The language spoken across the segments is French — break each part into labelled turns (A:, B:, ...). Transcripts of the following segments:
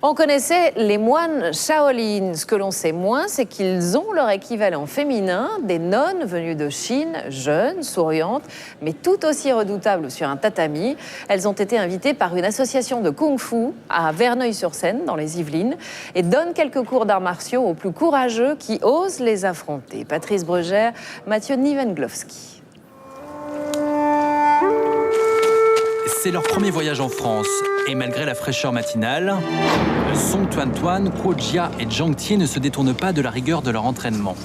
A: On connaissait les moines Shaolin. Ce que l'on sait moins, c'est qu'ils ont leur équivalent féminin, des nonnes venues de Chine, jeunes, souriantes, mais tout aussi redoutables sur un tatami. Elles ont été invitées par une association de kung-fu à Verneuil-sur-Seine, dans les Yvelines, et donnent quelques cours d'arts martiaux aux plus courageux qui osent les affronter. Patrice Brugère, Mathieu Nivenglowski.
B: C'est leur premier voyage en France. Et malgré la fraîcheur matinale, Song Tuan, Kuo Jia et Zhang Tie ne se détournent pas de la rigueur de leur entraînement.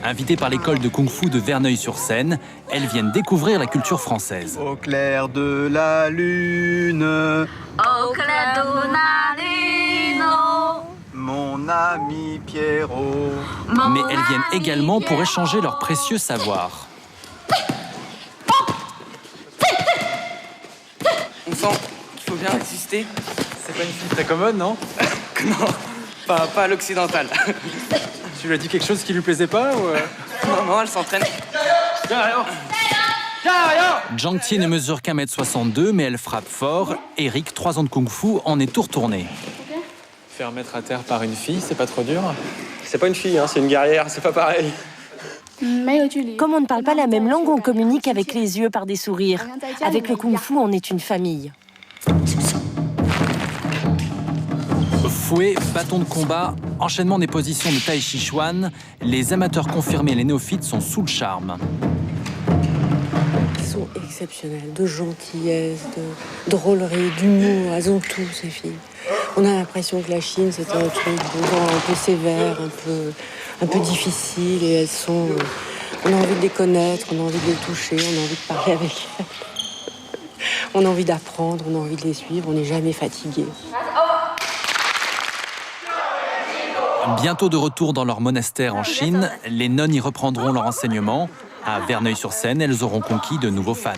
B: Invitées par l'école de kung-fu de Verneuil-sur-Seine, elles viennent découvrir la culture française.
C: Au clair de la lune,
D: au clair de la lune,
C: mon ami Pierrot.
B: Mais elles viennent également pour échanger leur précieux savoir.
E: On sent qu'il faut bien résister.
F: C'est pas une fille très commode, non?
E: Non, pas à l'occidental.
F: Tu lui as dit quelque chose qui lui plaisait pas ou
E: Non, elle s'entraîne.
B: Zhang Tie ne mesure qu'1m62, mais elle frappe fort. Eric, 3 ans de kung-fu, en est tout retourné.
F: Faire mettre à terre par une fille, c'est pas trop dur?
G: C'est pas une fille, hein, c'est une guerrière, c'est pas pareil.
H: Comme on ne parle pas la même langue, on communique avec les yeux par des sourires. Avec le kung-fu, on est une famille.
B: Fouet, bâton de combat, enchaînement des positions de Tai Chi Chuan, les amateurs confirmés et les néophytes sont sous le charme.
I: Elles sont exceptionnelles, de gentillesse, de drôlerie, d'humour, elles ont tout ces filles. On a l'impression que la Chine c'est un truc un peu sévère, un peu difficile et elles sont... On a envie de les connaître, on a envie de les toucher, on a envie de parler avec elles. On a envie d'apprendre, on a envie de les suivre, on n'est jamais fatigué.
B: Bientôt de retour dans leur monastère en Chine, les nonnes y reprendront leur enseignement. À Verneuil-sur-Seine, elles auront conquis de nouveaux fans.